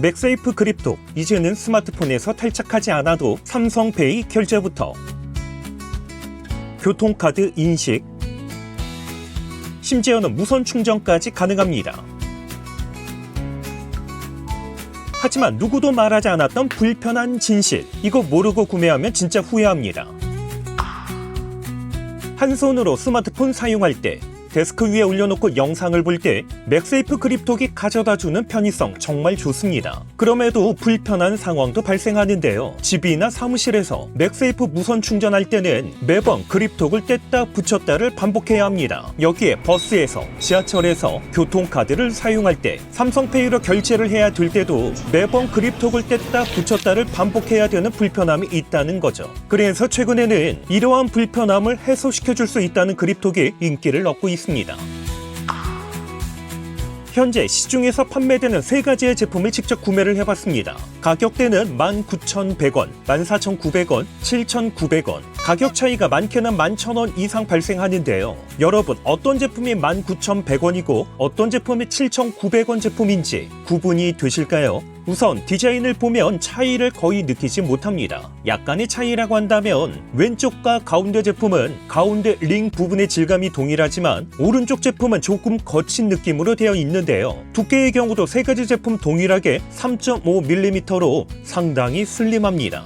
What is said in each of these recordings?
맥세이프 그립톡, 이제는 스마트폰에서 탈착하지 않아도 삼성페이 결제부터 교통카드 인식, 심지어는 무선 충전까지 가능합니다. 하지만 누구도 말하지 않았던 불편한 진실, 이거 모르고 구매하면 진짜 후회합니다. 한 손으로 스마트폰 사용할 때, 데스크 위에 올려놓고 영상을 볼 때 맥세이프 그립톡이 가져다주는 편의성 정말 좋습니다. 그럼에도 불편한 상황도 발생하는데요. 집이나 사무실에서 맥세이프 무선 충전할 때는 매번 그립톡을 뗐다 붙였다를 반복해야 합니다. 여기에 버스에서, 지하철에서 교통카드를 사용할 때, 삼성페이로 결제를 해야 될 때도 매번 그립톡을 뗐다 붙였다를 반복해야 되는 불편함이 있다는 거죠. 그래서 최근에는 이러한 불편함을 해소시켜줄 수 있다는 그립톡이 인기를 얻고 있습니다. 현재 시중에서 판매되는 3가지의 제품을 직접 구매를 해봤습니다. 가격대는 19,100원, 14,900원, 7,900원. 가격 차이가 많게는 11,000원 이상 발생하는데요. 여러분, 어떤 제품이 19,100원이고 어떤 제품이 7,900원 제품인지 구분이 되실까요? 우선 디자인을 보면 차이를 거의 느끼지 못합니다. 약간의 차이라고 한다면 왼쪽과 가운데 제품은 가운데 링 부분의 질감이 동일하지만 오른쪽 제품은 조금 거친 느낌으로 되어 있는데요. 두께의 경우도 3가지 제품 동일하게 3.5mm로 상당히 슬림합니다.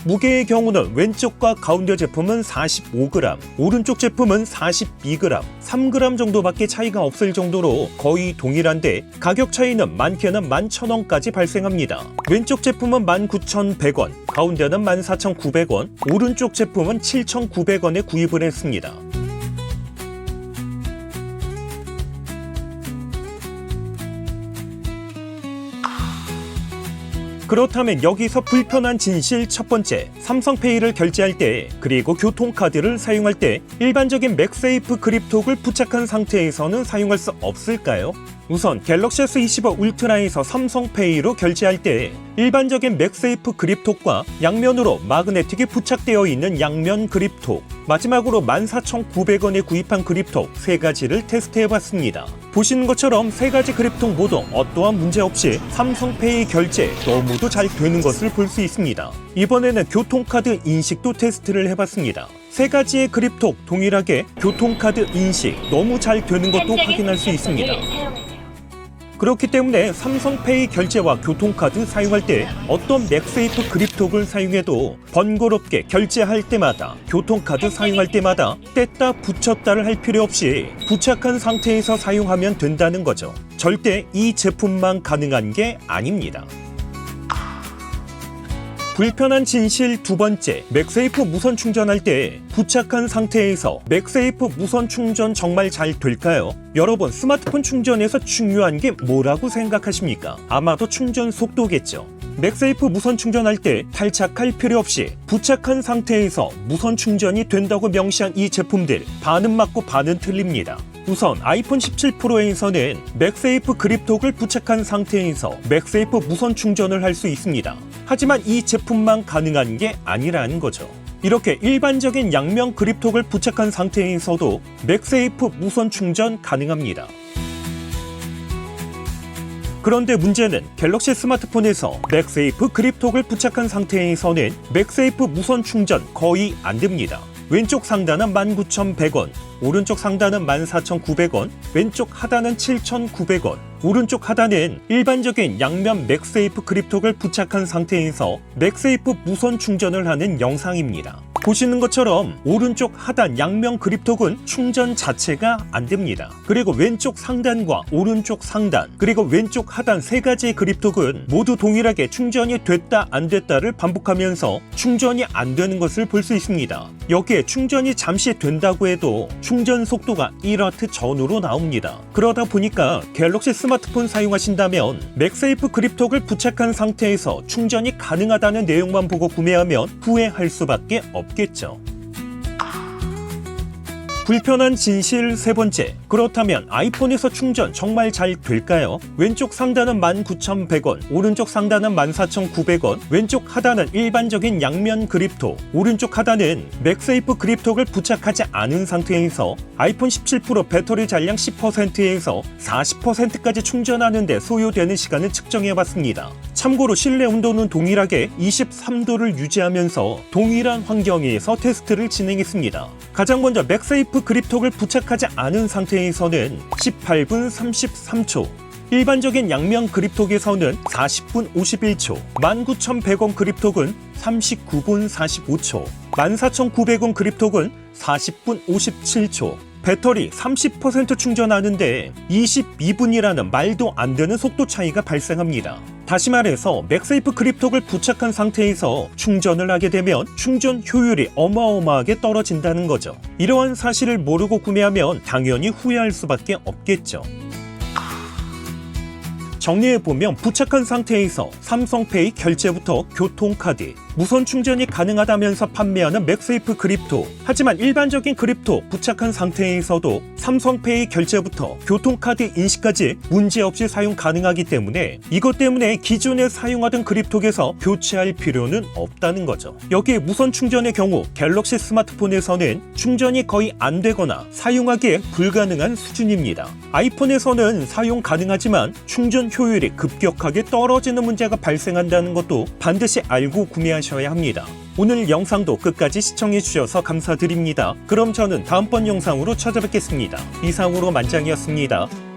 무게의 경우는 왼쪽과 가운데 제품은 45g, 오른쪽 제품은 42g, 3g 정도밖에 차이가 없을 정도로 거의 동일한데 가격 차이는 많게는 11,000원까지 발생합니다. 왼쪽 제품은 19,100원, 가운데는 14,900원, 오른쪽 제품은 7,900원에 구입을 했습니다. 그렇다면 여기서 불편한 진실 첫 번째, 삼성페이를 결제할 때 그리고 교통카드를 사용할 때 일반적인 맥세이프 그립톡을 부착한 상태에서는 사용할 수 없을까요? 우선 갤럭시 S25 울트라에서 삼성페이로 결제할 때 일반적인 맥세이프 그립톡과 양면으로 마그네틱이 부착되어 있는 양면 그립톡, 마지막으로 14,900원에 구입한 그립톡 3가지를 테스트해봤습니다. 보시는 것처럼 3가지 그립톡 모두 어떠한 문제 없이 삼성페이 결제 너무도 잘 되는 것을 볼 수 있습니다. 이번에는 교통카드 인식도 테스트를 해봤습니다. 3가지의 그립톡 동일하게 교통카드 인식 너무 잘 되는 것도 확인할 수 있습니다. 그렇기 때문에 삼성페이 결제와 교통카드 사용할 때 어떤 맥세이프 그립톡을 사용해도 번거롭게 결제할 때마다, 교통카드 사용할 때마다 뗐다 붙였다를 할 필요 없이 부착한 상태에서 사용하면 된다는 거죠. 절대 이 제품만 가능한 게 아닙니다. 불편한 진실 두 번째, 맥세이프 무선 충전할 때 부착한 상태에서 맥세이프 무선 충전 정말 잘 될까요? 여러분, 스마트폰 충전에서 중요한 게 뭐라고 생각하십니까? 아마도 충전 속도겠죠. 맥세이프 무선 충전할 때 탈착할 필요 없이 부착한 상태에서 무선 충전이 된다고 명시한 이 제품들, 반은 맞고 반은 틀립니다. 우선 아이폰 17 프로에서는 맥세이프 그립톡을 부착한 상태에서 맥세이프 무선 충전을 할 수 있습니다. 하지만 이 제품만 가능한 게 아니라는 거죠. 이렇게 일반적인 양면 그립톡을 부착한 상태에서도 맥세이프 무선 충전 가능합니다. 그런데 문제는 갤럭시 스마트폰에서 맥세이프 그립톡을 부착한 상태에서는 맥세이프 무선 충전 거의 안 됩니다. 왼쪽 상단은 19,100원, 오른쪽 상단은 14,900원, 왼쪽 하단은 7,900원, 오른쪽 하단은 일반적인 양면 맥세이프 그립톡을 부착한 상태에서 맥세이프 무선 충전을 하는 영상입니다. 보시는 것처럼 오른쪽 하단 양면 그립톡은 충전 자체가 안 됩니다. 그리고 왼쪽 상단과 오른쪽 상단, 그리고 왼쪽 하단 3가지의 그립톡은 모두 동일하게 충전이 됐다 안 됐다를 반복하면서 충전이 안 되는 것을 볼 수 있습니다. 여기에 충전이 잠시 된다고 해도 충전 속도가 1W 전후로 나옵니다. 그러다 보니까 갤럭시 스마트폰 사용하신다면 맥세이프 그립톡을 부착한 상태에서 충전이 가능하다는 내용만 보고 구매하면 후회할 수밖에 없겠죠. 불편한 진실 세 번째, 그렇다면 아이폰에서 충전 정말 잘 될까요? 왼쪽 상단은 19,100원, 오른쪽 상단은 14,900원, 왼쪽 하단은 일반적인 양면 그립톡, 오른쪽 하단은 맥세이프 그립톡을 부착하지 않은 상태에서 아이폰 17 프로 배터리 잔량 10%에서 40%까지 충전하는 데 소요되는 시간을 측정해봤습니다. 참고로 실내 온도는 동일하게 23도를 유지하면서 동일한 환경에서 테스트를 진행했습니다. 가장 먼저 맥세이프 그립톡을 부착하지 않은 상태에서는 18분 33초, 일반적인 양면 그립톡에서는 40분 51초, 19,100원 그립톡은 39분 45초, 14,900원 그립톡은 40분 57초, 배터리 30% 충전하는데 22분이라는 말도 안 되는 속도 차이가 발생합니다. 다시 말해서 맥세이프 그립톡을 부착한 상태에서 충전을 하게 되면 충전 효율이 어마어마하게 떨어진다는 거죠. 이러한 사실을 모르고 구매하면 당연히 후회할 수밖에 없겠죠. 정리해보면 부착한 상태에서 삼성페이 결제부터 교통카드, 무선 충전이 가능하다면서 판매하는 맥세이프 그립톡. 하지만 일반적인 그립톡 부착한 상태에서도 삼성페이 결제부터 교통카드 인식까지 문제없이 사용 가능하기 때문에 이것 때문에 기존에 사용하던 그립톡에서 교체할 필요는 없다는 거죠. 여기에 무선 충전의 경우 갤럭시 스마트폰에서는 충전이 거의 안 되거나 사용하기에 불가능한 수준입니다. 아이폰에서는 사용 가능하지만 충전 효율이 급격하게 떨어지는 문제가 발생한다는 것도 반드시 알고 구매하셔야 합니다. 오늘 영상도 끝까지 시청해주셔서 감사드립니다. 그럼 저는 다음번 영상으로 찾아뵙겠습니다. 이상으로 만장이었습니다.